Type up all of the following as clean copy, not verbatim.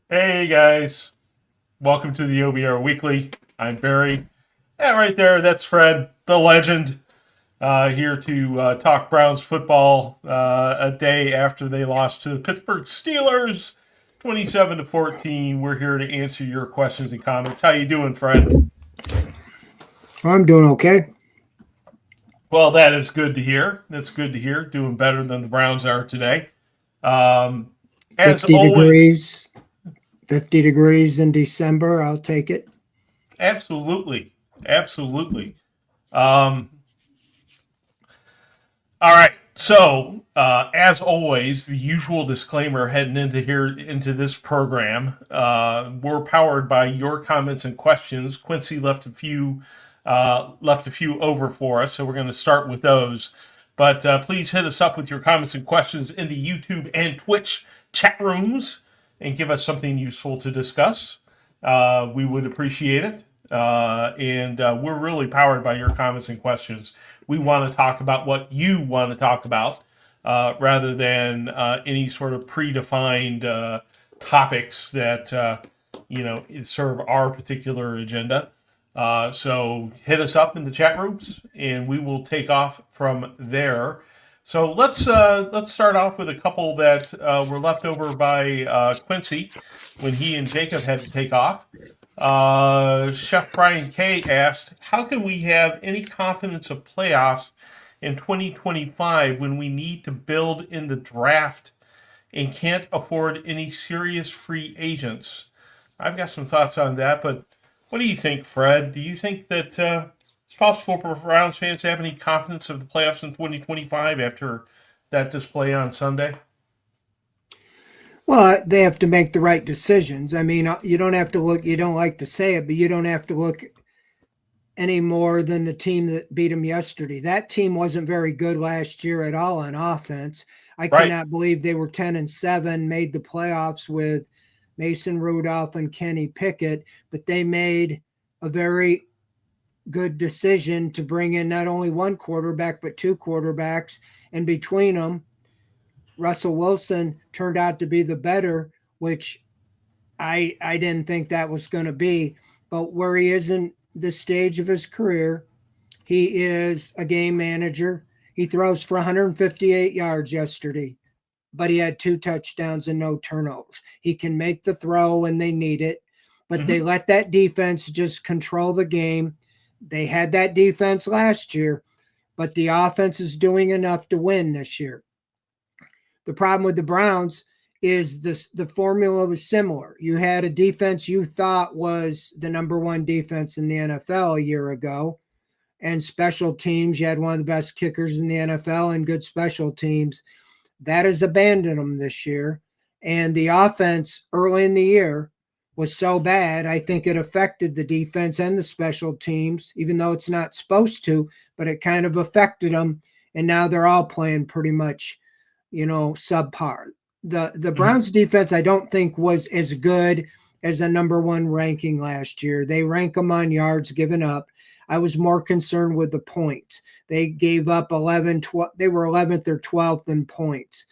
Hey guys, welcome to the OBR Weekly. I'm Barry. Yeah, right there, that's Fred, the legend, here to talk Browns football a day after they lost to the Pittsburgh Steelers, 27-14. We're here to answer your questions and comments. How you doing, Fred? I'm doing okay. Well, that is good to hear. That's good to hear. Doing better than the Browns are today. Um, as 50 always, degrees, 50 degrees in December. I'll take it. absolutely, absolutely. Um, All right. So, as always, the usual disclaimer heading into this program. We're powered by your comments and questions. Quincy left a few over for us, so we're going to start with those. But please hit us up with your comments and questions in the YouTube and Twitch chat rooms, and give us something useful to discuss. We would appreciate it. And we're really powered by your comments and questions. We want to talk about what you want to talk about rather than any sort of predefined topics that serve our particular agenda. So hit us up in the chat rooms, and we will take off from there. So let's start off with a couple that were left over by Quincy when he and Jacob had to take off. Chef Brian K asked, "How can we have any confidence of playoffs in 2025 when we need to build in the draft and can't afford any serious free agents?" I've got some thoughts on that, but what do you think, Fred? Do you think that it's possible for Browns fans to have any confidence of the playoffs in 2025 after that display on Sunday? Well, they have to make the right decisions. I mean, you don't have to look, you don't like to say it, but you don't have to look any more than the team that beat them yesterday. That team wasn't very good last year at all on offense. I Right. cannot believe they were 10-7, made the playoffs with Mason Rudolph and Kenny Pickett, but they made a very good decision to bring in not only one quarterback but two quarterbacks, and between them, Russell Wilson turned out to be the better, which I didn't think that was going to be. But where he is in this stage of his career, he is a game manager. He throws for 158 yards yesterday, but he had two touchdowns and no turnovers. He can make the throw when they need it, but they Mm-hmm. let that defense just control the game. They had that defense last year, but the offense is doing enough to win this year. The problem with the Browns is the formula was similar. You had a defense you thought was the number one defense in the NFL a year ago, and special teams. You had one of the best kickers in the NFL and good special teams. That has abandoned them this year. And the offense early in the year was so bad, I think it affected the defense and the special teams, even though it's not supposed to, but it kind of affected them. And now they're all playing pretty much, subpar. The Mm-hmm. Browns defense, I don't think was as good as a number one ranking last year. They rank them on yards given up. I was more concerned with the points. They gave up 11, 12, they were 11th or 12th in points.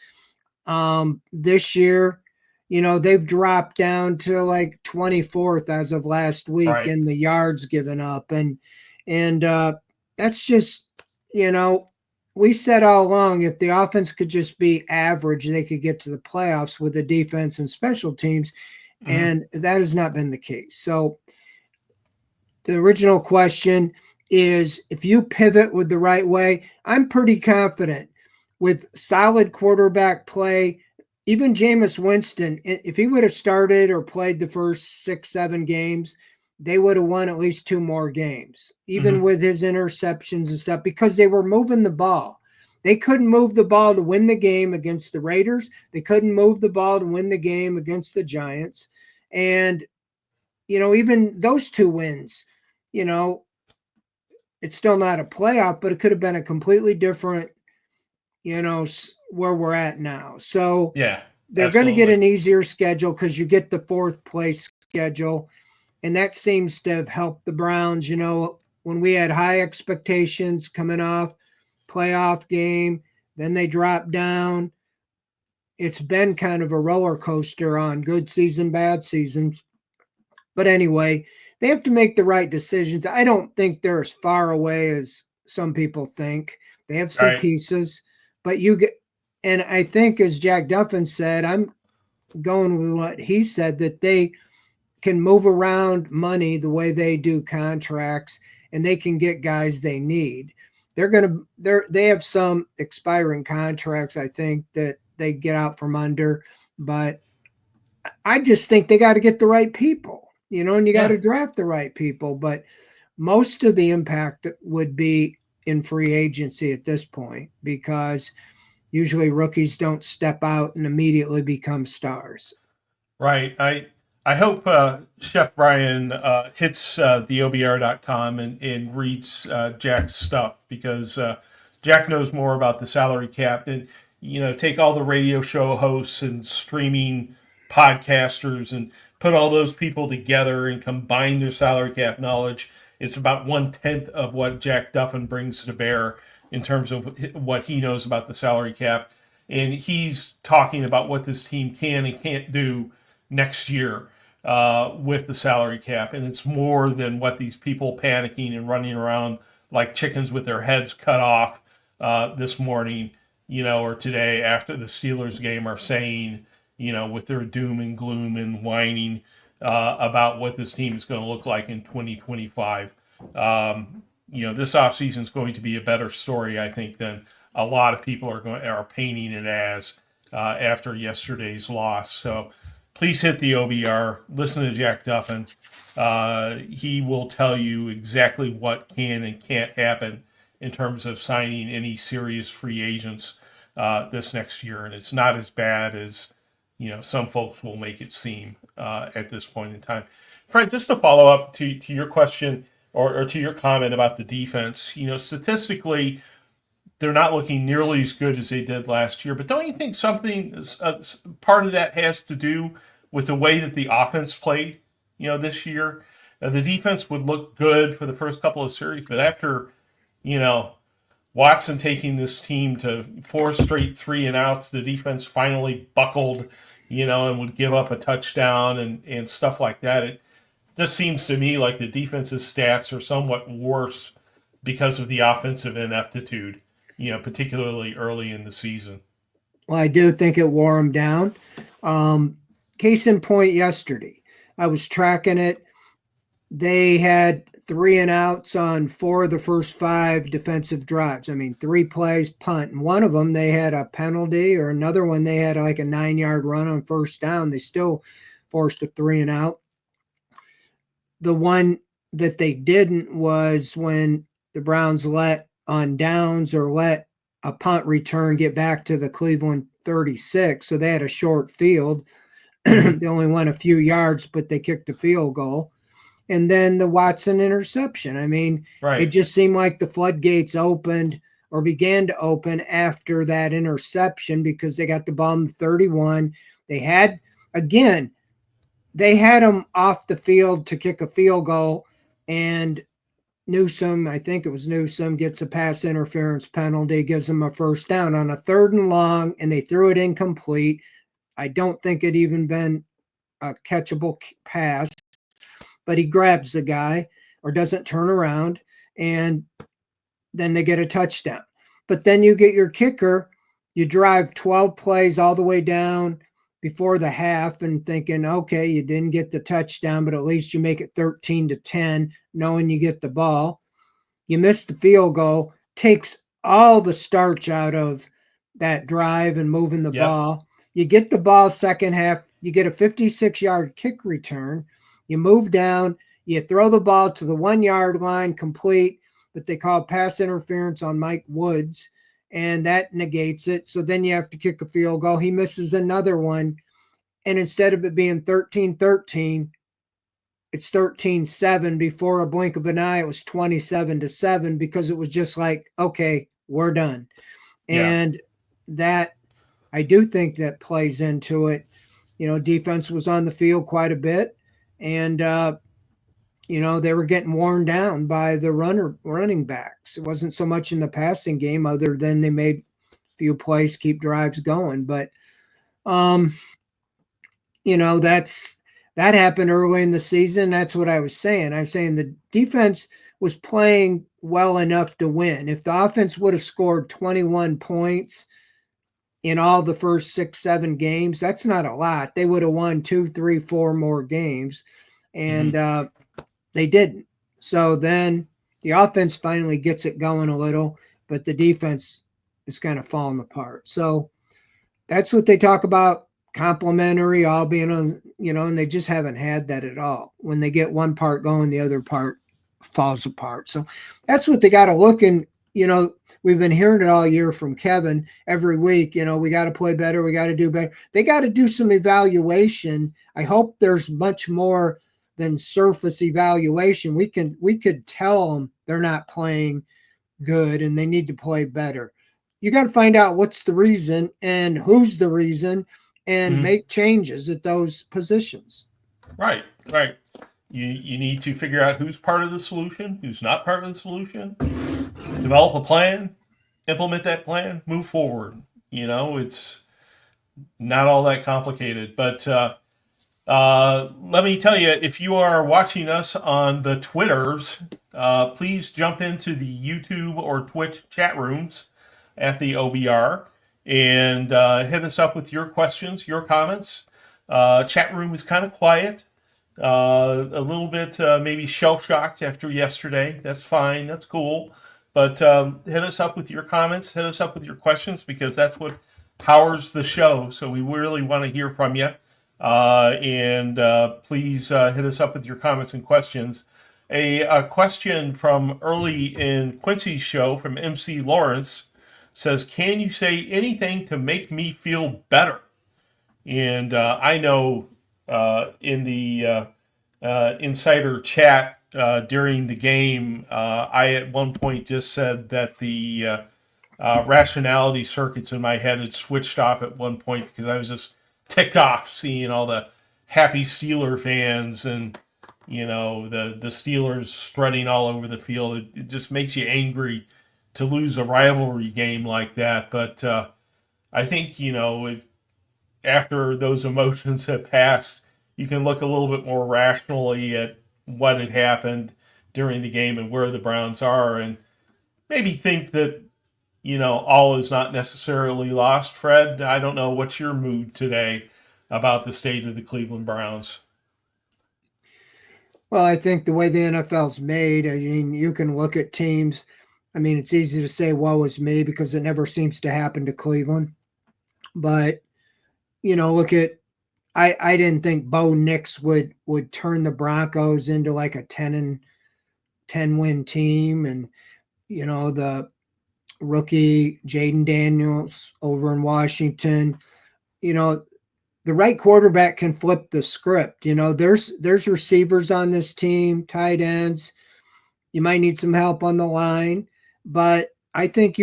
This year, they've dropped down to like 24th as of last week Right. in the yards given up. And that's just, you know, we said all along if the offense could just be average, they could get to the playoffs with the defense and special teams. Mm-hmm. And that has not been the case. So the original question is if you pivot with the right way, I'm pretty confident with solid quarterback play. Even Jameis Winston, if he would have started or played the first 6, 7 games, they would have won at least two more games, even Mm-hmm. with his interceptions and stuff, because they were moving the ball. They couldn't move the ball to win the game against the Raiders. They couldn't move the ball to win the game against the Giants. And, even those two wins, you know, it's still not a playoff, but it could have been a completely different, where we're at now. So Yeah. they're going to get Absolutely. an easier schedule because you get the fourth place schedule. And that seems to have helped the Browns. When we had high expectations coming off playoff game, then they dropped down. it's been kind of a roller coaster on good season, bad seasons. But anyway, they have to make the right decisions. I don't think they're as far away as some people think. They have some Right. pieces, but you get, and I think as Jack Duffin said, I'm going with what he said, that they can move around money the way they do contracts, and they can get guys they need. They have some expiring contracts, I think, that they get out from under, but I just think they got to get the right people, and you got Yeah. to draft the right people. But most of the impact would be in free agency at this point, because usually rookies don't step out and immediately become stars. Right. I hope Chef Brian hits the OBR.com and reads Jack's stuff, because Jack knows more about the salary cap than, take all the radio show hosts and streaming podcasters and put all those people together and combine their salary cap knowledge. It's about 1/10 of what Jack Duffin brings to bear in terms of what he knows about the salary cap. And he's talking about what this team can and can't do next year with the salary cap. And it's more than what these people panicking and running around like chickens with their heads cut off this morning, or today after the Steelers game are saying, with their doom and gloom and whining about what this team is going to look like in 2025. This offseason is going to be a better story, I think, than a lot of people are painting it as after yesterday's loss. So please hit the OBR. Listen to Jack Duffin. He will tell you exactly what can and can't happen in terms of signing any serious free agents this next year, and it's not as bad as some folks will make it seem at this point in time. Fred, just to follow up to your question or to your comment about the defense, statistically, they're not looking nearly as good as they did last year. But don't you think something part of that has to do with the way that the offense played? This year, the defense would look good for the first couple of series, but after Watson taking this team to 4 straight 3-and-outs, the defense finally buckled, and would give up a touchdown and stuff like that. It just seems to me like the defense's stats are somewhat worse because of the offensive ineptitude, particularly early in the season. Well, I do think it wore them down. Case in point, yesterday, I was tracking it. They had 3-and-outs on 4 of the first 5 defensive drives. I mean, 3 plays, punt. And one of them, they had a penalty, or another one, they had like a 9-yard run on first down. They still forced a 3-and-out. The one that they didn't was when the Browns let on downs or let a punt return get back to the Cleveland 36. So they had a short field. They only went a few yards, but they kicked a field goal. And then the Watson interception. I mean, Right. It just seemed like the floodgates opened or began to open after that interception, because they got the ball in 31. They had them off the field to kick a field goal, and Newsome, I think it was Newsome, gets a pass interference penalty, gives them a first down on a 3rd and long, and they threw it incomplete. I don't think it even been a catchable pass, but he grabs the guy or doesn't turn around, and then they get a touchdown. But then you get your kicker, you drive 12 plays all the way down before the half and thinking, okay, you didn't get the touchdown, but at least you make it 13-10, knowing you get the ball. You miss the field goal, takes all the starch out of that drive and moving the ball. You get the ball second half, you get a 56-yard kick return. You move down, you throw the ball to the 1-yard line complete, but they call pass interference on Mike Woods, and that negates it. So then you have to kick a field goal. He misses another one, and instead of it being 13-13, it's 13-7. Before a blink of an eye, it was 27-7, because it was just like, okay, we're done. Yeah. And that, I do think that plays into it. Defense was on the field quite a bit, and they were getting worn down by the running backs. It wasn't so much in the passing game, other than they made a few plays, keep drives going. But Um, that happened early in the season. That's what I was saying. I'm saying the defense was playing well enough to win. If the offense would have scored 21 points in all the first 6, 7 games, that's not a lot. They would have won 2, 3, 4 more games, and they didn't. So then the offense finally gets it going a little, but the defense is kind of falling apart. So that's what they talk about, complementary, all being on, and they just haven't had that at all. When they get one part going, the other part falls apart. So that's what they got to look. And we've been hearing it all year from Kevin every week. We got to play better, we got to do better. They got to do some evaluation. I hope there's much more than surface evaluation. We could tell them they're not playing good and they need to play better. You got to find out what's the reason and who's the reason, and make changes at those positions. Right. You need to figure out who's part of the solution, who's not part of the solution, develop a plan, implement that plan, move forward. It's not all that complicated. But let me tell you, if you are watching us on the Twitters, please jump into the YouTube or Twitch chat rooms at the OBR and hit us up with your questions, your comments. Chat room is kind of quiet, a little bit maybe shell shocked after yesterday. That's fine, that's cool. But hit us up with your comments, hit us up with your questions, because that's what powers the show. So we really want to hear from you. And please hit us up with your comments and questions. A question from early in Quincy's show from MC Lawrence says, can you say anything to make me feel better? And I know in the insider chat during the game, I at one point just said that the rationality circuits in my head had switched off at one point because I was just ticked off seeing all the happy Steeler fans and the Steelers strutting all over the field. It just makes you angry to lose a rivalry game like that. But I think after those emotions have passed, you can look a little bit more rationally at what had happened during the game and where the Browns are, and maybe think that all is not necessarily lost. Fred, I don't know, what's your mood today about the state of the Cleveland Browns? Well, I think the way the NFL's made, I mean, you can look at teams. I mean, it's easy to say woe is me because it never seems to happen to Cleveland. But, look at, I didn't think Bo Nix would turn the Broncos into like a 10 win team. And, the rookie Jaden Daniels over in Washington, the right quarterback can flip the script. There's receivers on this team, tight ends. You might need some help on the line, but I think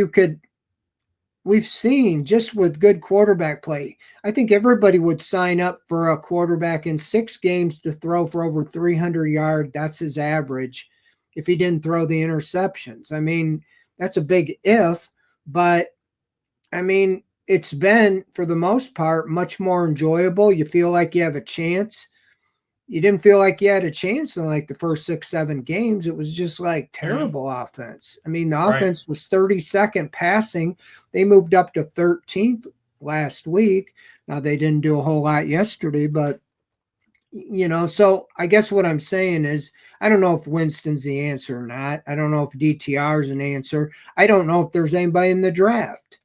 we've seen just with good quarterback play, I think everybody would sign up for a quarterback in 6 games to throw for over 300 yards. That's his average if he didn't throw the interceptions. I mean, that's a big if, but I mean, it's been, for the most part, much more enjoyable. You feel like you have a chance. You didn't feel like you had a chance in like the first 6, 7 games. It was just like terrible offense. I mean, the offense was 32nd passing. They moved up to 13th last week. Now, they didn't do a whole lot yesterday, but, so I guess what I'm saying is I don't know if Winston's the answer or not. I don't know if DTR is an answer. I don't know if there's anybody in the draft.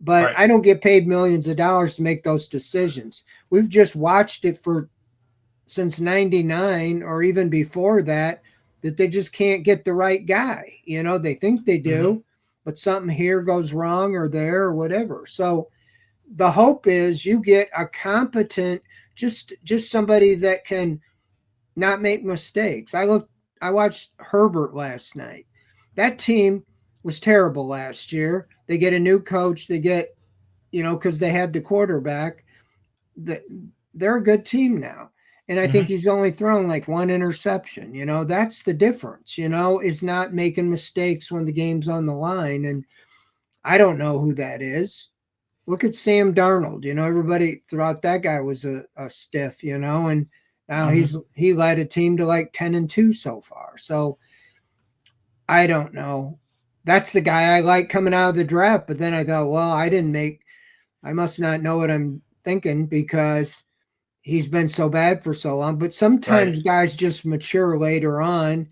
But I don't get paid millions of dollars to make those decisions. We've just watched it since 99 or even before that they just can't get the right guy. They think they do, but something here goes wrong or there or whatever. So the hope is you get a competent, just somebody that can not make mistakes. I watched Herbert last night. That team was terrible last year. They get a new coach. They get, because they had the quarterback. They're a good team now. And I think he's only thrown like 1 interception. That's the difference, is not making mistakes when the game's on the line. And I don't know who that is. look at Sam Darnold. Everybody thought that guy was a stiff, and now he led a team to like 10-2 so far. So I don't know. That's the guy I like coming out of the draft. But then I thought, well, I must not know what I'm thinking because he's been so bad for so long. But sometimes Right. guys just mature later on.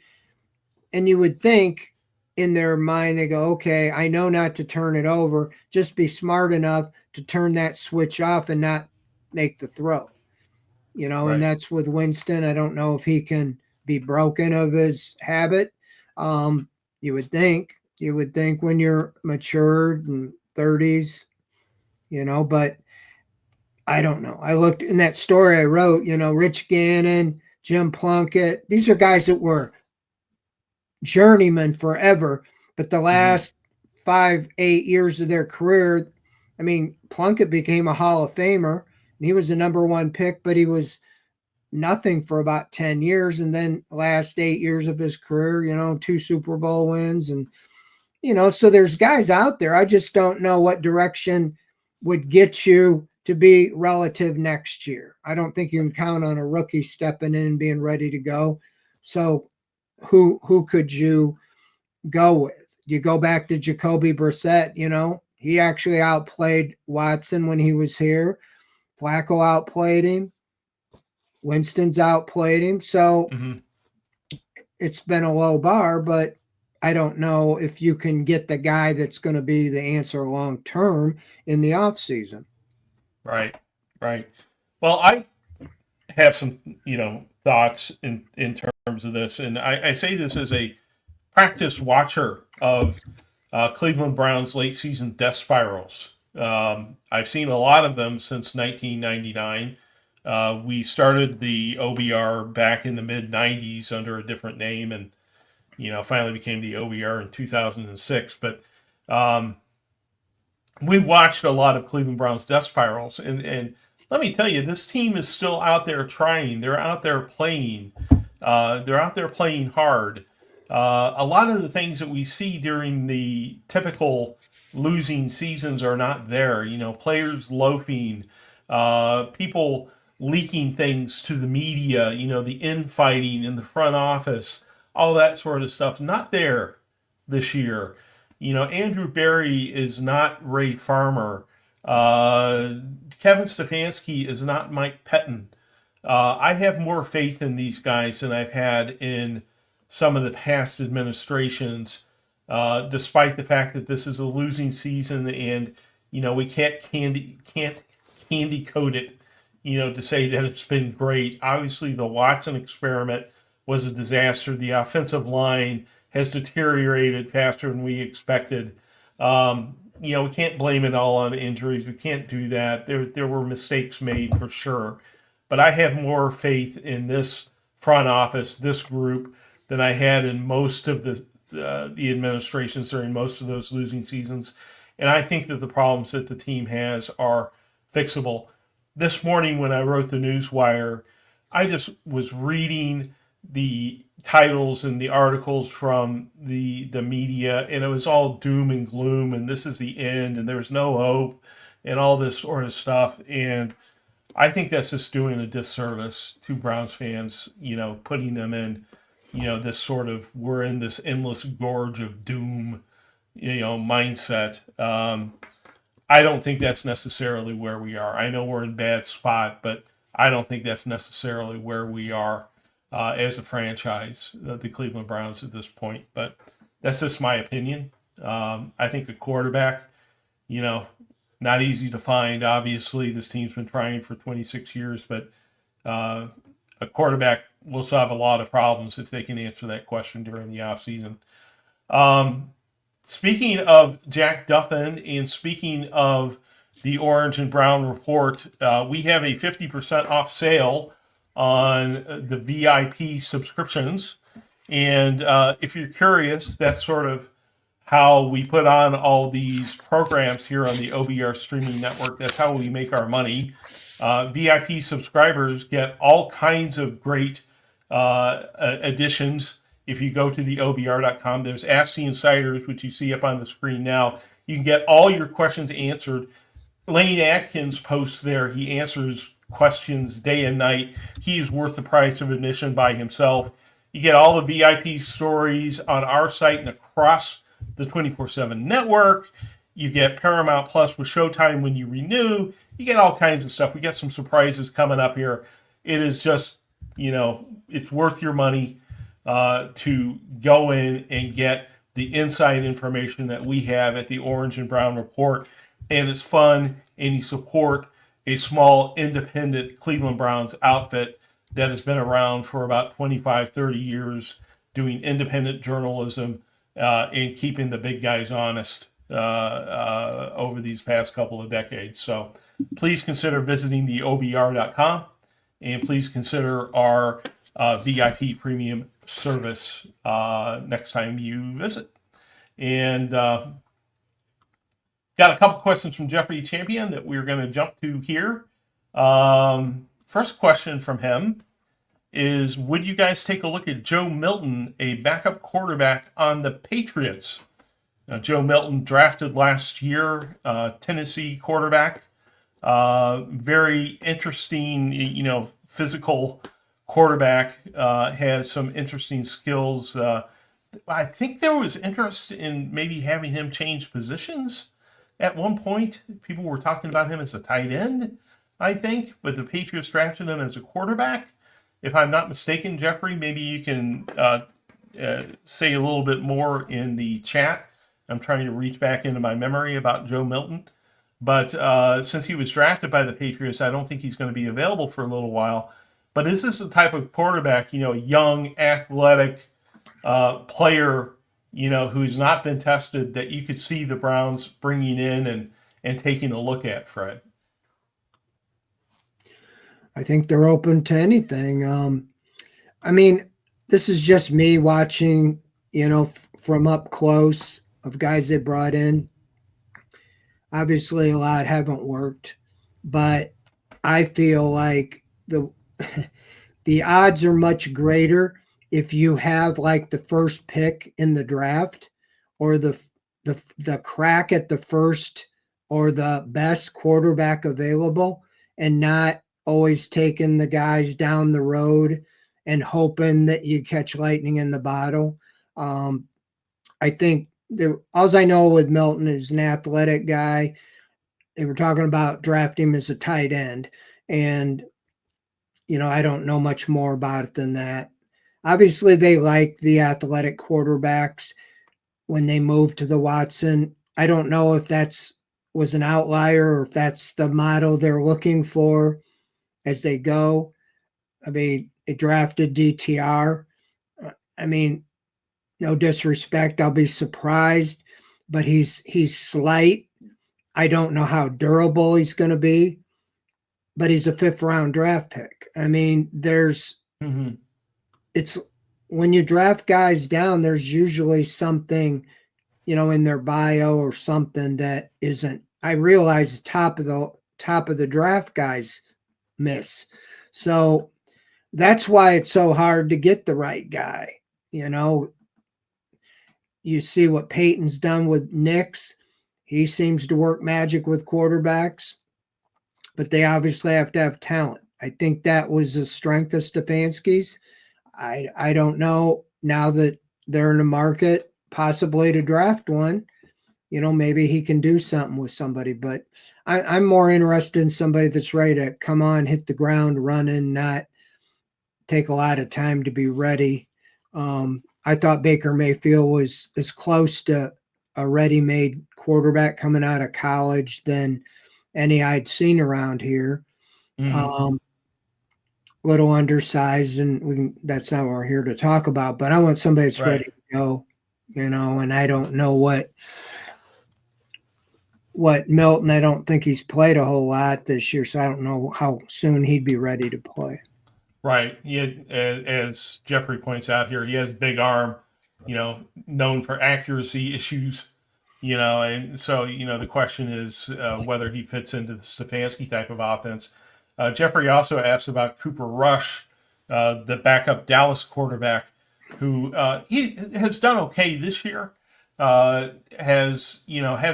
And you would think in their mind, they go, okay, I know not to turn it over. Just be smart enough to turn that switch off and not make the throw. And Right. that's with Winston. I don't know if he can be broken of his habit. Um, you would think. You would think when you're matured and 30s, but I don't know. I looked in that story I wrote, Rich Gannon, Jim Plunkett. These are guys that were journeyman forever, but the last 5-8 years of their career, I mean, Plunkett became a Hall of Famer and he was the number one pick, but he was nothing for about 10 years. And then last 8 years of his career, 2 Super Bowl wins. And, so there's guys out there. I just don't know what direction would get you to be relative next year. I don't think you can count on a rookie stepping in and being ready to go. So who could you go with? You go back to Jacoby Brissett, he actually outplayed Watson when he was here. Flacco outplayed him. Winston's outplayed him. So it's been a low bar, but I don't know if you can get the guy that's going to be the answer long term in the offseason. Right. Right. Well, I have some, thoughts in terms of this, and I say this as a practice watcher of Cleveland Browns late season death spirals. I've seen a lot of them since 1999. We started the OBR back in the mid 90s under a different name, and finally became the OBR in 2006. But we watched a lot of Cleveland Browns death spirals, and let me tell you, this team is still out there trying. They're out there playing. They're out there playing hard. A lot of the things that we see during the typical losing seasons are not there. Players loafing, people leaking things to the media, the infighting in the front office, all that sort of stuff. Not there this year. Andrew Berry is not Ray Farmer. Kevin Stefanski is not Mike Pettin. I have more faith in these guys than I've had in some of the past administrations, despite the fact that this is a losing season and we can't candy coat it, to say that it's been great. Obviously, the Watson experiment was a disaster. The offensive line has deteriorated faster than we expected. We can't blame it all on injuries. We can't do that. There were mistakes made for sure. But I have more faith in this front office, this group, than I had in most of the administrations during most of those losing seasons. And I think that the problems that the team has are fixable. This morning when I wrote the Newswire, I just was reading the titles and the articles from the media, and it was all doom and gloom, and this is the end, and there's no hope, and all this sort of stuff. And I think that's just doing a disservice to Browns fans, putting them in, this sort of we're in this endless gorge of doom, mindset. I don't think that's necessarily where we are. I know we're in a bad spot, but I don't think that's necessarily where we are as a franchise, the Cleveland Browns at this point. But that's just my opinion. I think a quarterback, not easy to find. Obviously, this team's been trying for 26 years, but a quarterback will solve a lot of problems if they can answer that question during the offseason. Speaking of Jack Duffin and speaking of the Orange and Brown Report, we have a 50% off sale on the VIP subscriptions. And if you're curious, that's sort of how we put on all these programs here on the OBR streaming network. That's how we make our money. VIP subscribers get all kinds of great additions. If you go to the OBR.com, there's Ask the Insiders, which you see up on the screen now. You can get all your questions answered. Lane Atkins posts there. He answers questions day and night. He is worth the price of admission by himself. You get all the VIP stories on our site and across the 24/7 network. You get Paramount Plus with Showtime when you renew. You get all kinds of stuff. We got some surprises coming up here. It is just, it's worth your money to go in and get the inside information that we have at the Orange and Brown Report. And it's fun, and you support a small independent Cleveland Browns outfit that has been around for about 25, 30 years doing independent journalism and keeping the big guys honest over these past couple of decades. So please consider visiting the OBR.com, and please consider our VIP premium service next time you visit. And got a couple questions from Jeffrey Champion that we're going to jump to here. First question from him is, would you guys take a look at Joe Milton, a backup quarterback on the Patriots? Now, Joe Milton drafted last year, Tennessee quarterback. Very interesting, physical quarterback, has some interesting skills. I think there was interest in maybe having him change positions at one point. People were talking about him as a tight end, I think, but the Patriots drafted him as a quarterback. If I'm not mistaken, Jeffrey, maybe you can say a little bit more in the chat. I'm trying to reach back into my memory about Joe Milton. But since he was drafted by the Patriots, I don't think he's going to be available for a little while. But is this the type of quarterback, young, athletic player, who's not been tested, that you could see the Browns bringing in and taking a look at, Fred? I think they're open to anything. This is just me watching, from up close of guys they brought in. Obviously, a lot haven't worked, but I feel like the odds are much greater if you have like the first pick in the draft, or the crack at the first, or the best quarterback available, and not always taking the guys down the road and hoping that you catch lightning in the bottle. I think all I know with Milton is an athletic guy. They were talking about drafting him as a tight end, and I don't know much more about it than that. Obviously, they like the athletic quarterbacks when they moved to the Watson. I don't know if was an outlier or if that's the model they're looking for as they go. They drafted DTR. No disrespect, I'll be surprised, but he's slight. I don't know how durable he's going to be, but he's a 5th round draft pick. It's when you draft guys down, there's usually something, in their bio or something that isn't. I realize top of the draft guys miss. So that's why it's so hard to get the right guy. You see what Peyton's done with Knicks. He seems to work magic with quarterbacks, but they obviously have to have talent. I think that was the strength of Stefanski's. I don't know, now that they're in the market possibly to draft one, maybe he can do something with somebody, but I'm more interested in somebody that's ready to come on, hit the ground running, not take a lot of time to be ready. I thought Baker Mayfield was as close to a ready-made quarterback coming out of college than any I'd seen around here. Mm-hmm. Little undersized, and that's not what we're here to talk about, but I want somebody that's ready to go, and I don't know what Milton, I don't think he's played a whole lot this year, so I don't know how soon he'd be ready to play. Right. As Jeffrey points out here, he has big arm, known for accuracy issues, and so, the question is whether he fits into the Stefanski type of offense. Jeffrey also asks about Cooper Rush, the backup Dallas quarterback, who he has done okay this year. has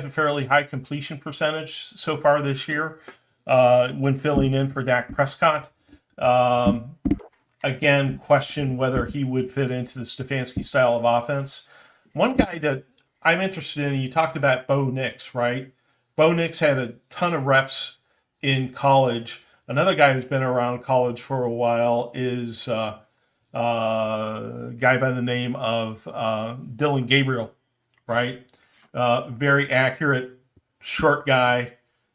a fairly high completion percentage so far this year when filling in for Dak Prescott. Again, question whether he would fit into the Stefanski style of offense. One guy that I'm interested in, you talked about Bo Nix, right? Bo Nix had a ton of reps in college. Another guy who's been around college for a while is a guy by the name of Dylan Gabriel, right? Very accurate, short guy.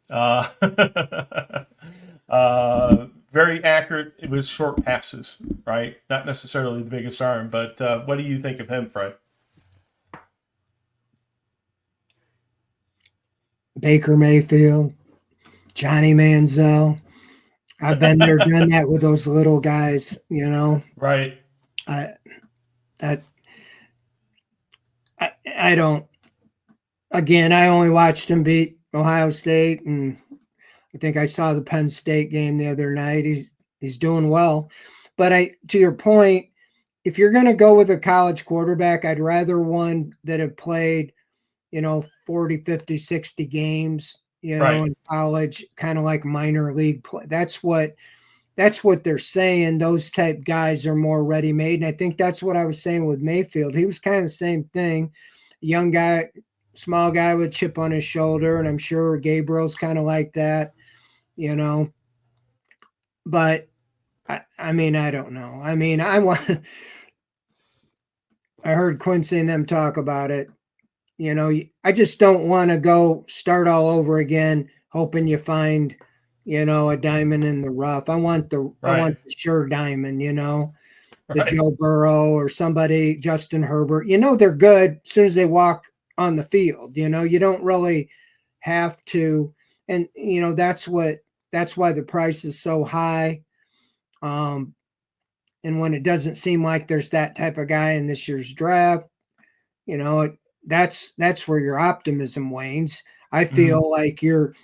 Uh, very accurate with short passes, right? Not necessarily the biggest arm, but what do you think of him, Fred? Baker Mayfield, Johnny Manziel. I've been there, done that with those little guys. Right. I, I, I don't. Again, I only watched him beat Ohio State, and I think I saw the Penn State game the other night. He's doing well, but to your point, if you're going to go with a college quarterback, I'd rather one that have played, 40, 50, 60 games, Right. in college, kind of like minor league play. That's what they're saying. Those type guys are more ready made. And I think that's what I was saying with Mayfield. He was kind of the same thing. Young guy, small guy with chip on his shoulder. And I'm sure Gabriel's kind of like that, but I mean, I don't know. I mean, I heard Quincy and them talk about it. I just don't want to go start all over again, hoping you find, a diamond in the rough. I want the Right. sure diamond, the Right. Joe Burrow or somebody, Justin Herbert. They're good as soon as they walk on the field. You don't really have to, and that's why the price is so high. And when it doesn't seem like there's that type of guy in this year's draft, that's where your optimism wanes. I Mhm. feel like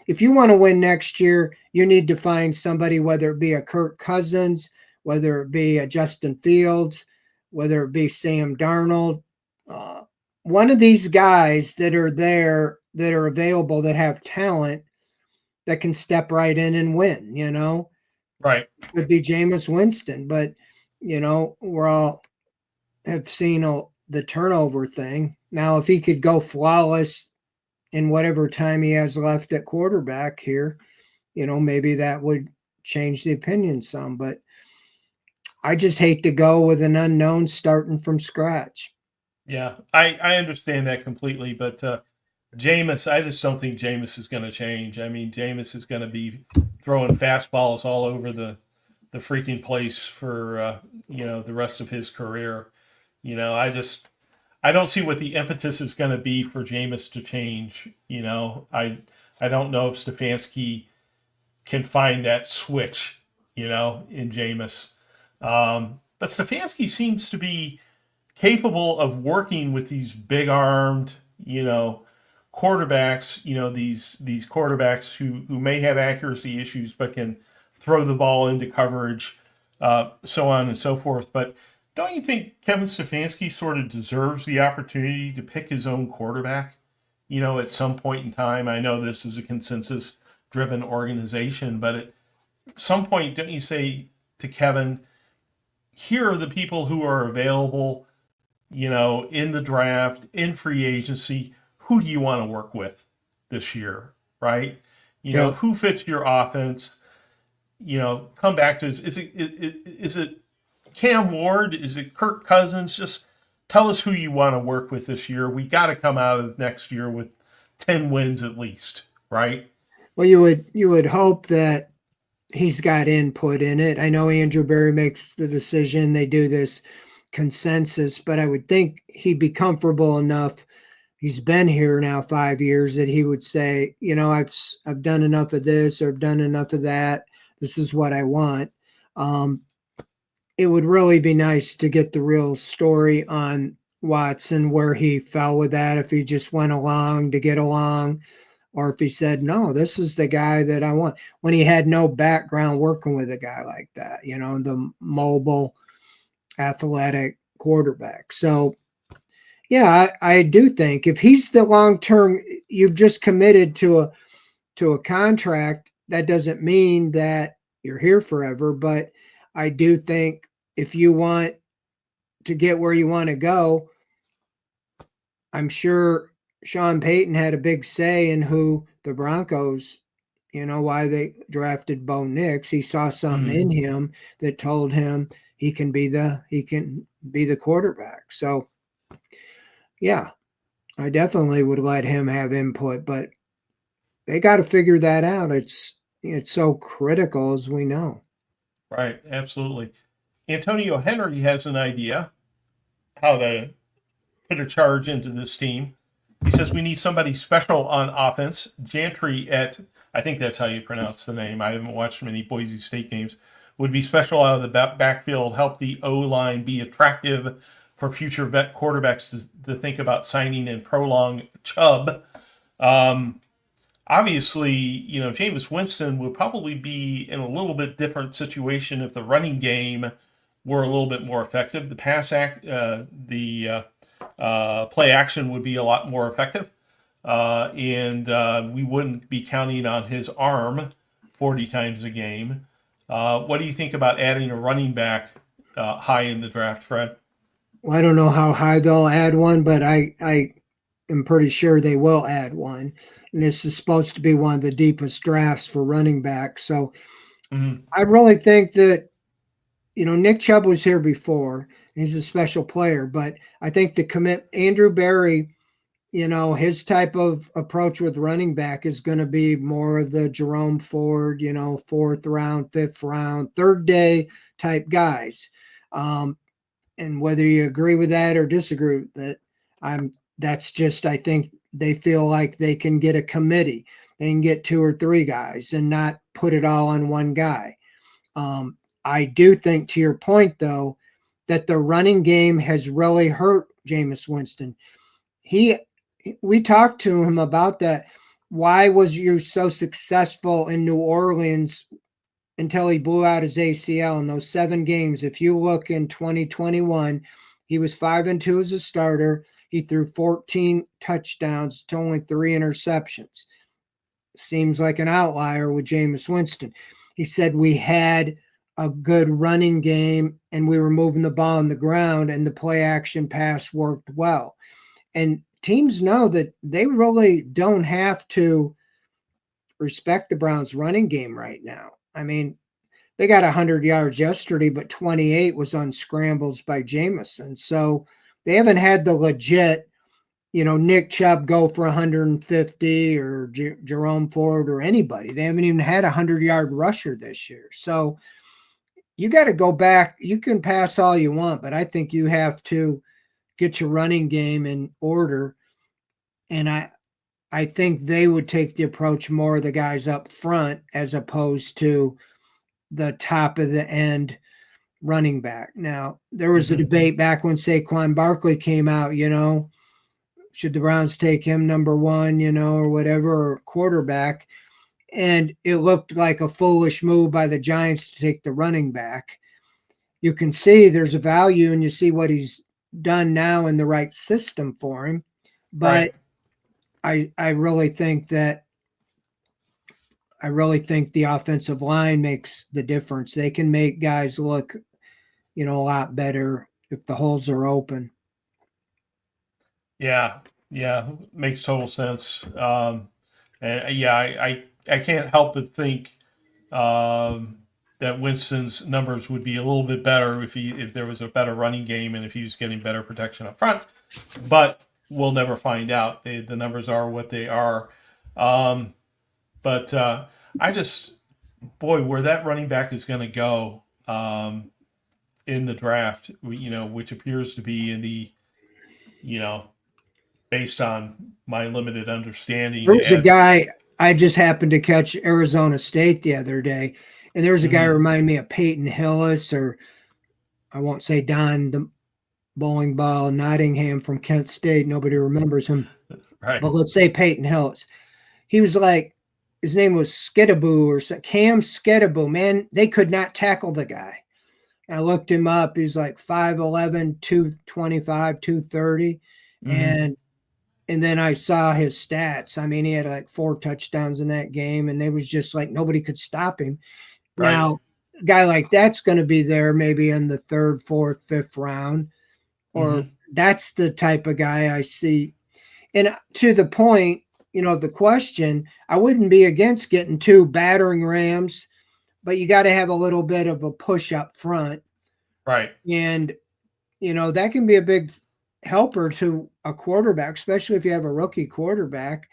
if you want to win next year, you need to find somebody, whether it be a Kirk Cousins, whether it be a Justin Fields, whether it be Sam Darnold, uh, one of these guys that are there, that are available, that have talent, that can step right in and win. Right. Could be Jameis Winston, but we're all have seen the turnover thing. Now, if he could go flawless in whatever time he has left at quarterback here, maybe that would change the opinion some. But I just hate to go with an unknown starting from scratch. Yeah, I understand that completely, but Jameis, I just don't think Jameis is going to change. I mean, Jameis is going to be throwing fastballs all over the freaking place for the rest of his career. I don't see what the impetus is going to be for Jameis to change. I don't know if Stefanski can find that switch. In Jameis, but Stefanski seems to be capable of working with these big armed, quarterbacks, these quarterbacks who may have accuracy issues but can throw the ball into coverage, so on and so forth. But don't you think Kevin Stefanski sort of deserves the opportunity to pick his own quarterback? At some point in time, I know this is a consensus driven organization, but at some point, don't you say to Kevin, here are the people who are available, in the draft, in free agency, who do you want to work with this year, right? Yep. Who fits your offense? Come back to is it Cam Ward? Is it Kirk Cousins? Just tell us who you want to work with this year. We got to come out of next year with 10 wins at least, right? Well, you would hope that he's got input in it. I know Andrew Berry makes the decision. They do this consensus, but I would think he'd be comfortable enough. He's been here now 5 years, that he would say, I've done enough of this, or I've done enough of that. This is what I want. Um, it would really be nice to get the real story on Watson, where he fell with that, if he just went along to get along, or if he said, no, this is the guy that I want, when he had no background working with a guy like that, the mobile, athletic quarterback. So Yeah, I do think if he's the long term, you've just committed to a contract. That doesn't mean that you're here forever, but I do think if you want to get where you want to go, I'm sure Sean Payton had a big say in who the Broncos, why they drafted Bo Nix. He saw something Mhm. in him that told him he can be the quarterback. So yeah, I definitely would let him have input, but they got to figure that out. It's so critical, as we know. Right, absolutely. Antonio Henry has an idea how to put a charge into this team. He says we need somebody special on offense. Gentry at, I think that's how you pronounce the name. I haven't watched many Boise State games. Would be special out of the backfield, help the O line be attractive for future vet quarterbacks to think about signing and prolong Chubb. Um, Obviously, Jameis Winston would probably be in a little bit different situation if the running game were a little bit more effective. The play action would be a lot more effective, and we wouldn't be counting on his arm 40 times a game. What do you think about adding a running back high in the draft, Fred? Well, I don't know how high they'll add one, but I am pretty sure they will add one. And this is supposed to be one of the deepest drafts for running back. So Mm-hmm. I really think that, Nick Chubb was here before. He's a special player, but I think the commit Andrew Berry, his type of approach with running back is going to be more of the Jerome Ford, fourth round, fifth round, third day type guys. And whether you agree with that or disagree with it, that's just, I think they feel like they can get a committee. They can get two or three guys and not put it all on one guy. I do think, to your point though, that the running game has really hurt Jameis Winston. He We talked to him about that. Why was you so successful in New Orleans until he blew out his ACL in those 7 games? If you look in 2021, he was 5-2 as a starter. He threw 14 touchdowns to only 3 interceptions. Seems like an outlier with Jameis Winston. He said we had a good running game and we were moving the ball on the ground and the play action pass worked well. And teams know that they really don't have to respect the Browns running game right now. I mean, they got 100 yards yesterday, but 28 was on scrambles by Jamison. So they haven't had the legit, Nick Chubb go for 150 or Jerome Ford or anybody. They haven't even had a 100-yard rusher this year. So you got to go back. You can pass all you want, but I think you have to get your running game in order. And I think they would take the approach more of the guys up front as opposed to the top of the end running back. Now, there was a Mm-hmm. debate back when Saquon Barkley came out, should the Browns take him number one, or whatever, or quarterback. And it looked like a foolish move by the Giants to take the running back. You can see there's a value and you see what he's done now in the right system for him. Right. But I really think the offensive line makes the difference. They can make guys look, a lot better if the holes are open. Yeah, yeah, makes total sense. And yeah, I can't help but think um, that Winston's numbers would be a little bit better if there was a better running game and if he was getting better protection up front. But we'll never find out. The numbers are what they are. Um, but I just, boy, where that running back is going to go in the draft, which appears to be in the, you know, based on my limited understanding. There's a At guy I just happened to catch Arizona State the other day, and there's a guy who mhm, reminded me of Peyton Hillis, or I won't say Don the bowling ball Nottingham from Kent State. Nobody remembers him, right, but let's say Peyton Hillis. He was like, his name was Skidaboo or Cam Skidaboo. Man, they could not tackle the guy. And I looked him up. He's like 5'11, 225, 230. And then I saw his stats. I mean, he had like 4 touchdowns in that game, and they was just like nobody could stop him. Right. Now, a guy like that's going to be there maybe in the 3rd, 4th, 5th round, or that's the type of guy I see. And to the point, the question, I wouldn't be against getting 2 battering rams, but you got to have a little bit of a push up front. Right. And, that can be a big helper to a quarterback, especially if you have a rookie quarterback,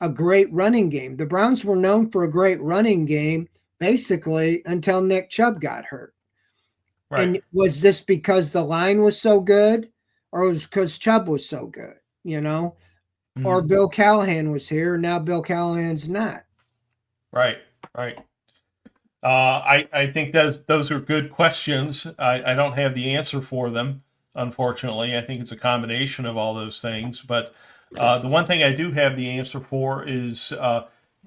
a great running game. The Browns were known for a great running game basically until Nick Chubb got hurt. Right. And was this because the line was so good, or was because Chubb was so good, or Bill Callahan was here. Now Bill Callahan's not. Right. Right. I think those are good questions. I don't have the answer for them, unfortunately. I think it's a combination of all those things. But the one thing I do have the answer for is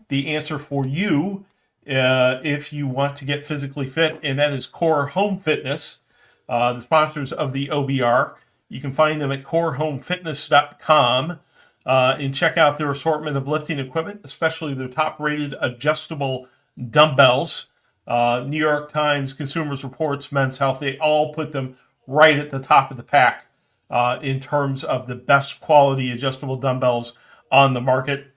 the answer for you if you want to get physically fit, and that is Core Home Fitness, the sponsors of the OBR. You can find them at corehomefitness.com and check out their assortment of lifting equipment, especially their top-rated adjustable dumbbells. New York Times, Consumers Reports, Men's Health, they all put them right at the top of the pack in terms of the best quality adjustable dumbbells on the market.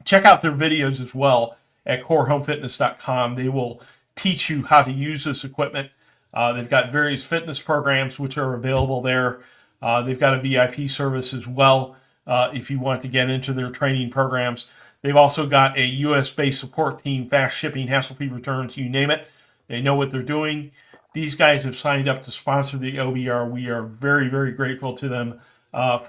Check out their videos as well at corehomefitness.com. They will teach you how to use this equipment. They've got various fitness programs which are available there. They've got a VIP service as well if you want to get into their training programs. They've also got a U.S.-based support team, fast shipping, hassle-free returns, you name it. They know what they're doing. These guys have signed up to sponsor the OBR. We are very, very grateful to them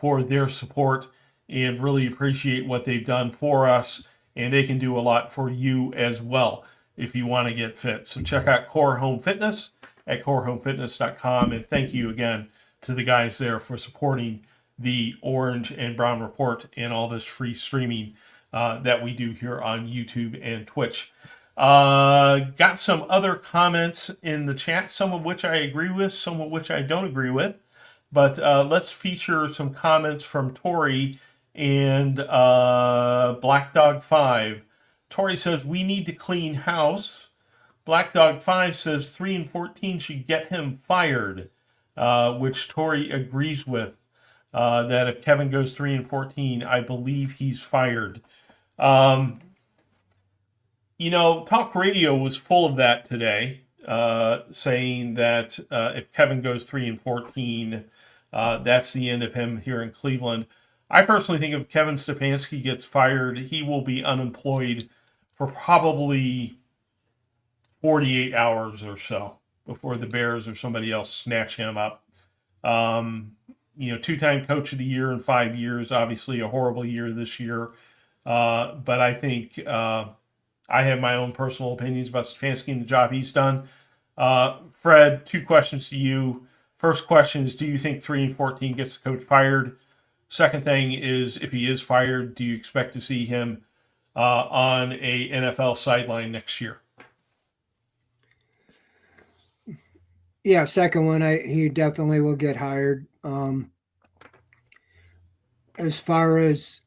for their support and really appreciate what they've done for us. And they can do a lot for you as well if you want to get fit. So check out Core Home Fitness at corehomefitness.com. And thank you again to the guys there for supporting the Orange and Brown Report and all this free streaming that we do here on YouTube and Twitch. Got some other comments in the chat, some of which I agree with, some of which I don't agree with. But let's feature some comments from Tori and Black Dog 5. Tori says, we need to clean house. Black Dog 5 says 3-14 should get him fired, which Tori agrees with. That if Kevin goes 3-14, I believe he's fired. Talk radio was full of that today, saying that if Kevin goes 3-14, that's the end of him here in Cleveland. I personally think if Kevin Stefanski gets fired, he will be unemployed for probably 48 hours or so before the Bears or somebody else snatch him up. 2-time coach of the year in 5 years, obviously a horrible year this year. But I think I have my own personal opinions about Stefanski and the job he's done. Fred, 2 questions to you. First question is, do you think 3-14 gets the coach fired? Second thing is, if he is fired, do you expect to see him on a NFL sideline next year? Yeah, second one, he definitely will get hired. As far as,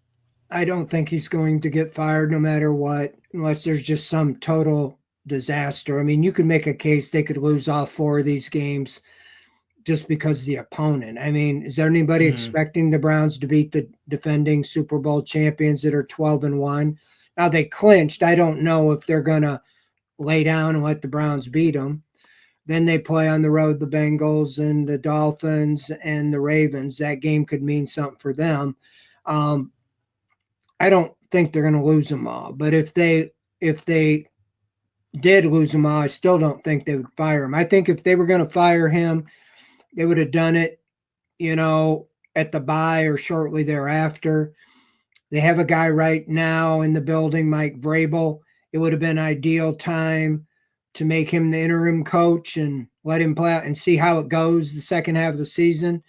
I don't think he's going to get fired no matter what, unless there's just some total disaster. I mean, you could make a case they could lose all 4 of these games just because of the opponent. I mean, is there anybody expecting the Browns to beat the defending Super Bowl champions that are 12-1? Now they clinched. I don't know if they're going to lay down and let the Browns beat them. Then they play on the road the Bengals and the Dolphins and the Ravens. That game could mean something for them. I don't think they're going to lose them all. But if they did lose them all, I still don't think they would fire him. I think if they were going to fire him, they would have done it, at the bye or shortly thereafter. They have a guy right now in the building, Mike Vrabel. It would have been ideal time to make him the interim coach and let him play out and see how it goes the second half of the season.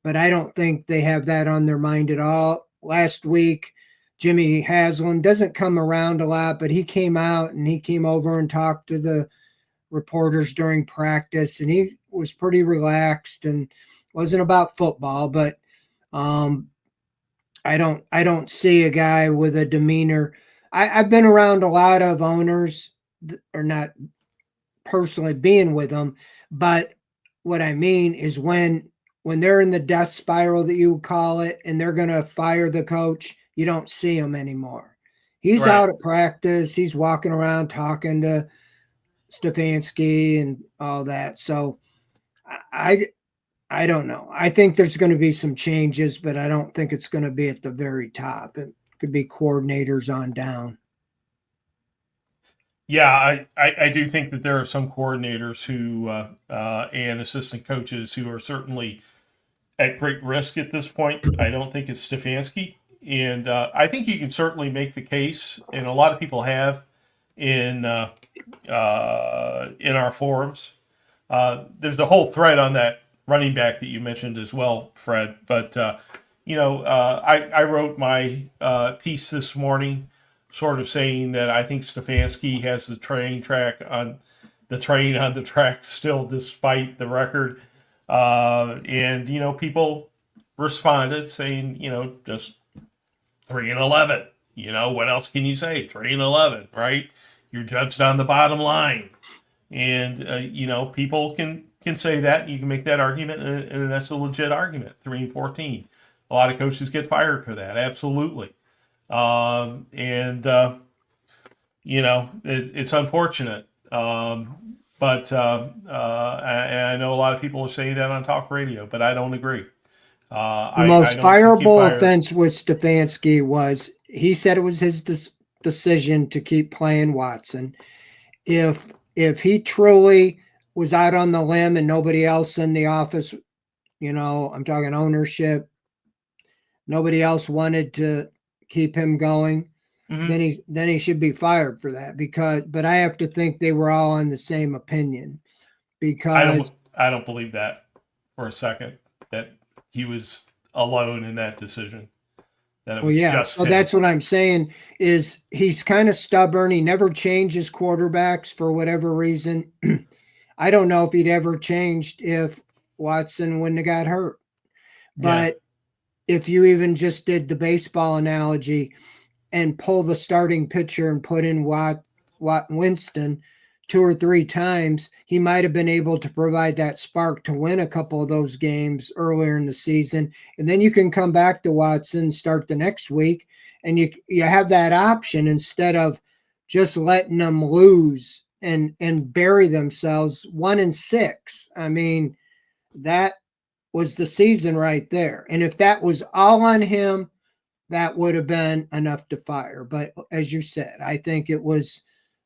But I don't think they have that on their mind at all. Last week, Jimmy Haslam doesn't come around a lot, but he came out and he came over and talked to the reporters during practice, and he was pretty relaxed and wasn't about football. But I don't see a guy with a demeanor. I've been around a lot of owners that are not personally being with them, but what I mean is when they're in the death spiral that you would call it, and they're going to fire the coach, you don't see him anymore. He's Right. out at practice. He's walking around talking to Stefanski and all that. So I I don't know. I think there's going to be some changes, but I don't think it's going to be at the very top. It could be coordinators on down. Yeah, I do think that there are some coordinators who and assistant coaches who are certainly at great risk at this point. I don't think it's Stefanski, and I think you can certainly make the case, and a lot of people have in our forums. There's a whole thread on that running back that you mentioned as well, Fred. But I wrote my piece this morning, sort of saying that I think Stefanski has the train on the track still, despite the record. And people responded saying, just 3-11. What else can you say? 3-11, right? You're judged on the bottom line, and people can say that. You can make that argument, and that's a legit argument. 3-14. A lot of coaches get fired for that. Absolutely, and it's unfortunate. But I know a lot of people are saying that on talk radio, but I don't agree. The I most don't think you fireable fire. offense with Stefanski was he said it was his decision to keep playing Watson. If he truly was out on the limb and nobody else in the office, I'm talking ownership, nobody else wanted to keep him going, Mhm. then he should be fired for that. But I have to think they were all on the same opinion because I don't believe that for a second, that he was alone in that decision. That it well, was yeah. just So him. that's what I'm saying is he's kind of stubborn. He never changes quarterbacks for whatever reason. I don't know if he'd ever changed if Watson wouldn't have got hurt. Yeah. But if you even just did the baseball analogy and pull the starting pitcher and put in Winston 2 or 3 times, he might have been able to provide that spark to win a couple of those games earlier in the season. And then you can come back to Watson, start the next week, and you have that option instead of just letting them lose and bury themselves 1-6. I mean, that was the season right there. And if that was all on him, that would have been enough to fire. But as you said, I think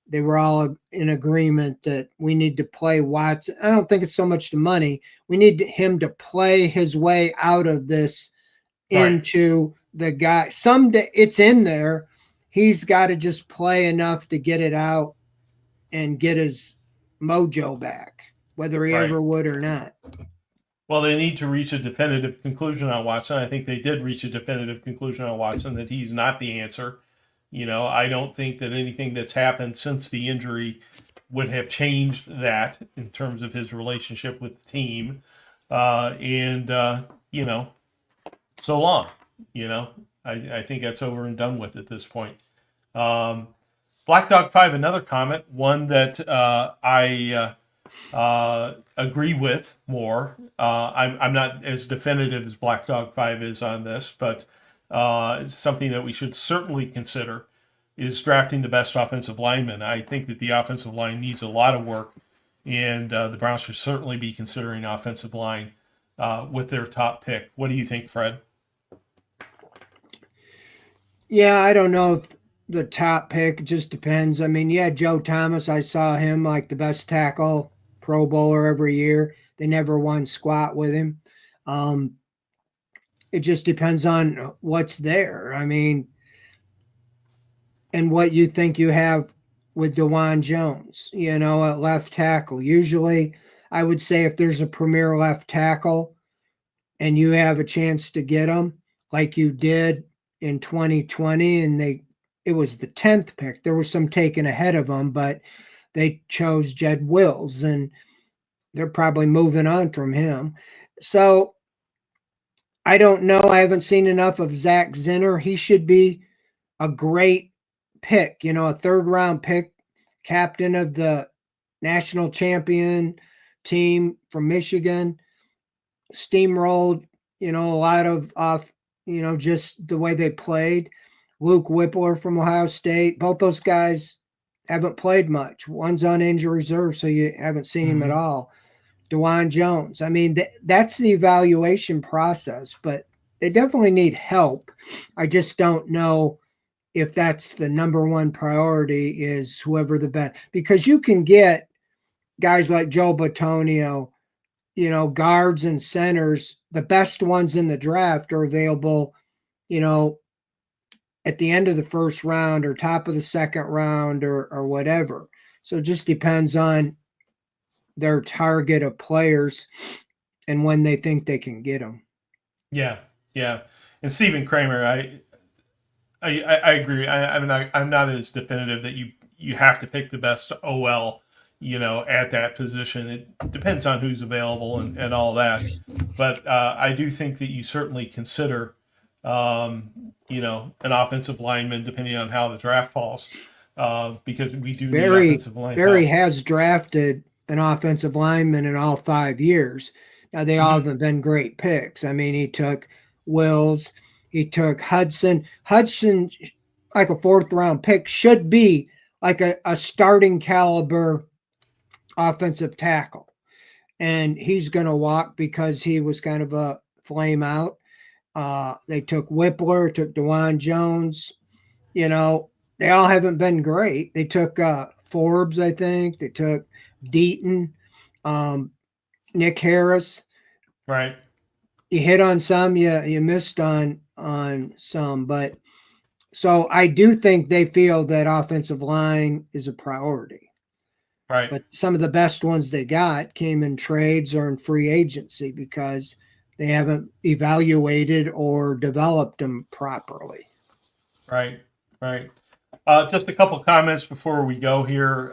they were all in agreement that we need to play Watson. I don't think it's so much the money. We need him to play his way out of this Right. into the guy. Someday it's in there. He's got to just play enough to get it out and get his mojo back, whether he Right. ever would or not. Well, they need to reach a definitive conclusion on Watson. I think they did reach a definitive conclusion on Watson that he's not the answer. I don't think that anything that's happened since the injury would have changed that in terms of his relationship with the team. And so long. I think that's over and done with at this point. Um, Black Dog 5, another comment, one that I agree with more. I'm not as definitive as Black Dog 5 is on this, but it's something that we should certainly consider is drafting the best offensive lineman. I think that the offensive line needs a lot of work, and the Browns should certainly be considering offensive line with their top pick. What do you think, Fred? Yeah, I don't know if the top pick just depends. I mean, yeah, Joe Thomas, I saw him like the best tackle, Pro Bowler every year. They never won squat with him. Um, it just depends on what's there. I mean, and what you think you have with DeJuan Jones, at left tackle. Usually, I would say if there's a premier left tackle and you have a chance to get him, like you did in 2020, and it was the 10th pick. There was some taken ahead of them, but they chose Jed Wills, and they're probably moving on from him. So I don't know. I haven't seen enough of Zach Zinner. He should be a great pick, a third round pick, captain of the national champion team from Michigan, steamrolled, a lot of off, just the way they played. Luke Whippler from Ohio State, both those guys haven't played much. One's on injury reserve, so you haven't seen him at all. DeJuan Jones. I mean, that's the evaluation process, but they definitely need help. I just don't know if that's the number one priority is whoever the best, because you can get guys like Joe Batonio, guards and centers, the best ones in the draft are available, at the end of the first round or top of the second round or whatever. So it just depends on their target of players and when they think they can get them. Yeah, yeah. And Stephen Kramer, I agree. I'm not as definitive that you have to pick the best OL, at that position. It depends on who's available and all that. But I do think that you certainly consider, an offensive lineman depending on how the draft falls, because we do need offensive line Barry help. has drafted an offensive lineman in all 5 years. Now they all haven't been great picks. I mean, he took Wills, he took Hudson. Hudson, like a fourth round pick, should be like a starting caliber offensive tackle. And he's going to walk because he was kind of a flame out. They took Whippler, took DeJuan Jones. They all haven't been great. They took Forbes, I think. They took Deaton, Nick Harris. Right. You hit on some, you missed on some, but so I do think they feel that offensive line is a priority. Right. But some of the best ones they got came in trades or in free agency because they haven't evaluated or developed them properly. Right. Right. Just a couple comments before we go here.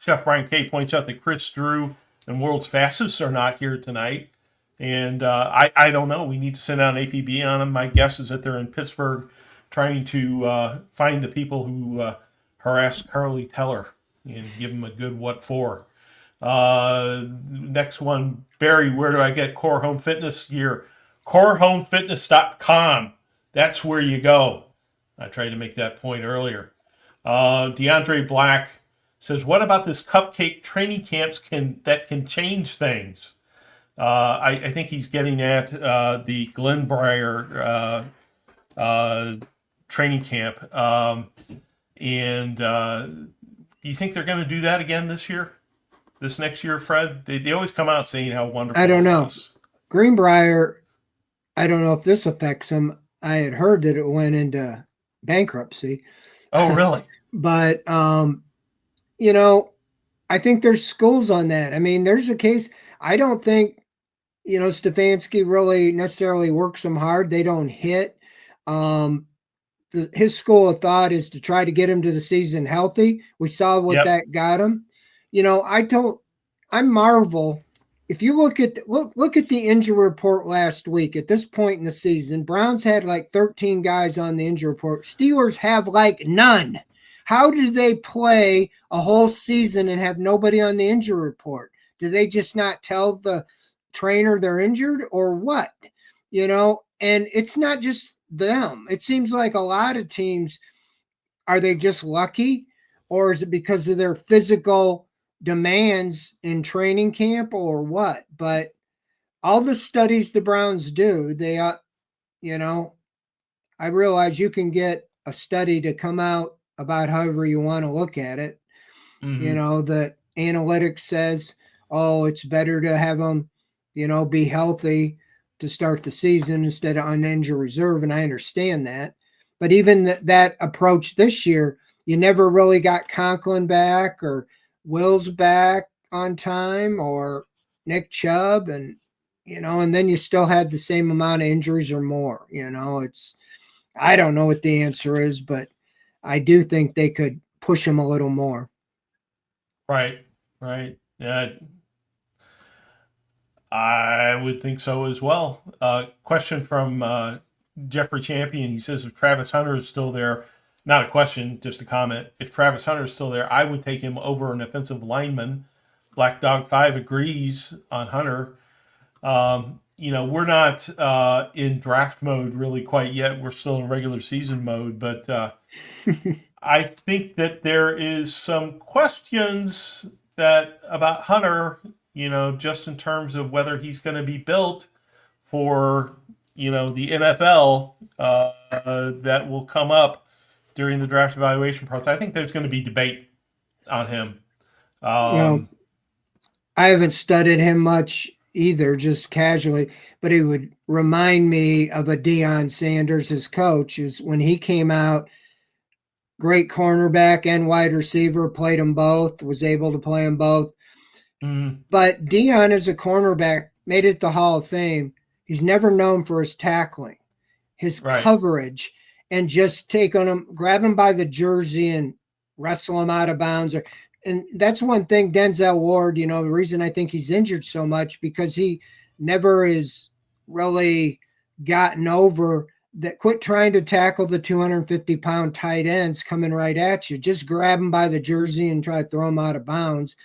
Chef Brian K points out that Chris Drew and World's Fastest are not here tonight. And I don't know. We need to send out an APB on them. My guess is that they're in Pittsburgh trying to find the people who harassed Carly Teller and give them a good what for. Next one, Barry, where do I get Core Home Fitness gear? CoreHomeFitness.com. That's where you go. I tried to make that point earlier. DeAndre Black says, "What about this cupcake training camps that can change things?" I think he's getting at the Glenbrier training camp. And do you think they're going to do that again this next year, Fred? They always come out saying how wonderful I don't it know. was. Greenbrier, I don't know if this affects him. I had heard that it went into bankruptcy. Oh, really? But I think there's schools on that. I mean, there's a case. I don't think Stefanski really necessarily works them hard. They don't hit. His school of thought is to try to get him to the season healthy. We saw what that got him. I marvel if you look at the injury report last week. At this point in the season, Browns had like 13 guys on the injury report. Steelers have like none. How do they play a whole season and have nobody on the injury report? Do they just not tell the trainer they're injured or what? And it's not just them. It seems like a lot of teams, are they just lucky, or is it because of their physical demands in training camp or what? But all the studies the Browns do, they I realize you can get a study to come out about however you want to look at it. That analytics says, oh, it's better to have them, be healthy to start the season instead of on injury reserve. And I understand that. But even that approach this year, you never really got Conklin back or Wills back on time or Nick Chubb. And then you still had the same amount of injuries or more. I don't know what the answer is, but I do think they could push him a little more. Right. Yeah. I I would think so as well. Question from Jeffrey Champion. He says, if Travis Hunter is still there, not a question, just a comment. If Travis Hunter is still there, I would take him over an offensive lineman. Black Dog 5 agrees on Hunter. We're not in draft mode really quite yet. We're still in regular season mode, but I think that there is some questions about Hunter, just in terms of whether he's going to be built for, the NFL that will come up during the draft evaluation process. I think there's going to be debate on him. I haven't studied him much either, just casually, but it would remind me of a Deion Sanders as coach. Is when he came out, great cornerback and wide receiver, played them both, was able to play them both. Mm-hmm. But Deion as a cornerback made it the Hall of Fame. He's never known for his tackling, his coverage, and just take on him, grab him by the jersey and wrestle him out of bounds. And that's one thing Denzel Ward, the reason I think he's injured so much, because he never is really gotten over that. Quit trying to tackle the 250-pound tight ends coming right at you. Just grab them by the jersey and try to throw them out of bounds.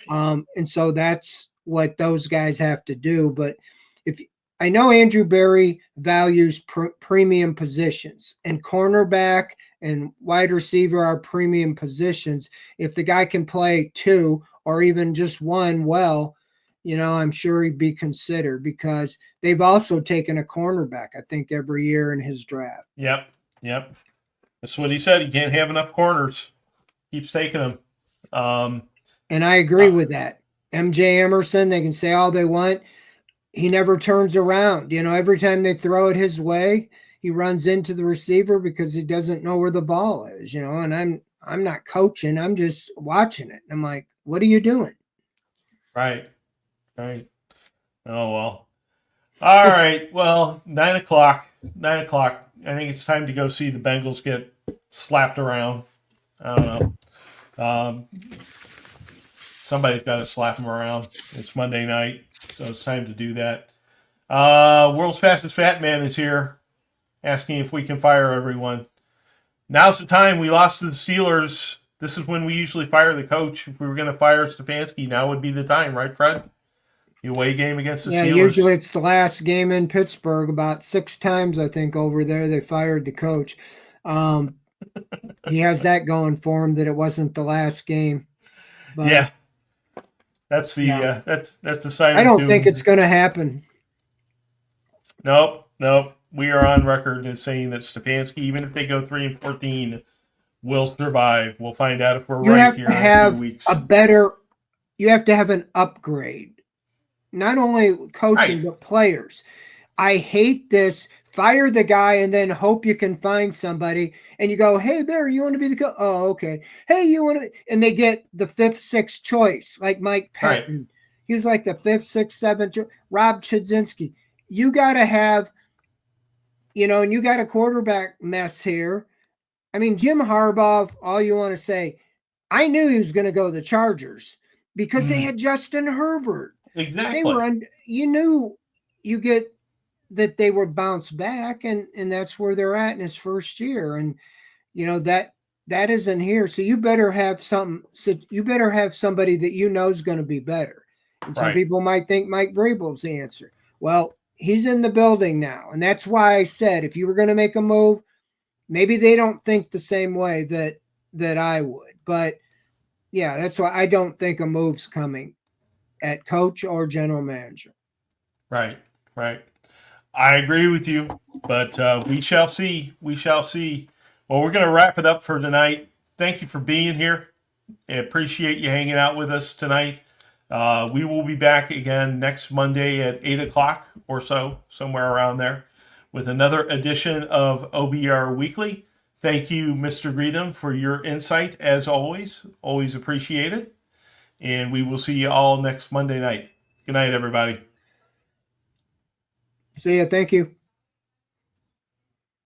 And so that's what those guys have to do. But I know Andrew Berry values premium positions, and cornerback and wide receiver are premium positions. If the guy can play two or even just one well, I'm sure he'd be considered, because they've also taken a cornerback, I think, every year in his draft. Yep. That's what he said. You can't have enough corners. Keeps taking them. And I agree with that. MJ Emerson, they can say all they want. He never turns around. Every time they throw it his way, he runs into the receiver because he doesn't know where the ball is, and I'm not coaching. I'm just watching it. I'm like, what are you doing? Right. Oh, well. All right. Well, 9:00. I think it's time to go see the Bengals get slapped around. I don't know. Somebody's got to slap them around. It's Monday night, so it's time to do that. World's Fastest Fat Man is here, asking if we can fire everyone. Now's the time. We lost to the Steelers. This is when we usually fire the coach. If we were going to fire Stefanski, now would be the time, right, Fred? The away game against the Steelers. Usually it's the last game in Pittsburgh. About 6 times, I think, over there they fired the coach. He has that going for him, that it wasn't the last game. But, yeah. That's the that's the sign. I don't think it's going to happen. Nope. We are on record as saying that Stefanski, even if they go 3-14, will survive. We'll find out if we're right here in a few weeks. You have to have an upgrade, not only coaching but players. I hate this. Fire the guy and then hope you can find somebody. And you go, hey, Barry, you want to be the coach? Oh, okay. Hey, you want to? And they get the 5th, 6th choice, like Mike Patton. Right. He was like the 5th, 6th, 7th. Rob Chudzinski. You got to have, and you got a quarterback mess here. I mean, Jim Harbaugh, all you want to say, I knew he was going to go to the Chargers because they had Justin Herbert. Exactly. You knew you get that they would bounce back, and that's where they're at in his first year. And, that isn't here. So you better have something. So you better have somebody that is going to be better. And some people might think Mike Vrabel's the answer. Well, he's in the building now. And that's why I said, if you were going to make a move, maybe they don't think the same way that I would. But, yeah, that's why I don't think a move's coming at coach or general manager. Right. I agree with you, but we shall see. Well, we're going to wrap it up for tonight. Thank you for being here. I appreciate you hanging out with us tonight. We will be back again next Monday at 8:00 or so, somewhere around there, with another edition of OBR Weekly. Thank you, Mr. Greetham, for your insight, as always. Always appreciated. And we will see you all next Monday night. Good night, everybody. See ya. Thank you.